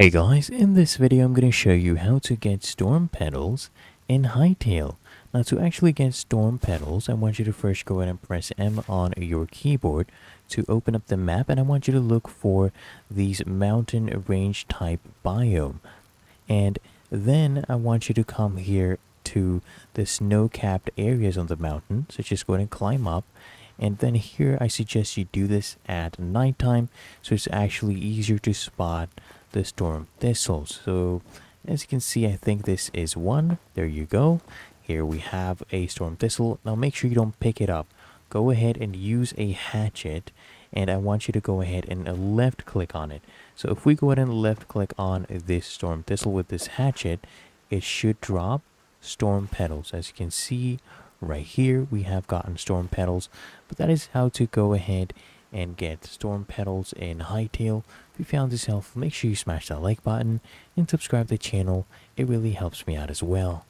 Hey guys, in this video I'm going to show you how to get storm petals in Hytale. Now to actually get storm petals, I want you to first go ahead and press M on your keyboard to open up the map, and I want you to look for these mountain range type biome. And then I want you to come here to the snow-capped areas on the mountain, so just go ahead and climb up. And then here I suggest you do this at nighttime, so it's actually easier to spot the storm thistles. So as you can see, I think this is one. There you go. Here we have a storm thistle. Now make sure you don't pick it up. Go ahead and use a hatchet, and I want you to go ahead and left click on it. So if we go ahead and left click on this storm thistle with this hatchet, it should drop storm petals. As you can see right here, we have gotten storm petals, but that is how to go ahead and get storm petals in Hytale. If you found this helpful, make sure you smash that like button and subscribe to the channel. It really helps me out as well.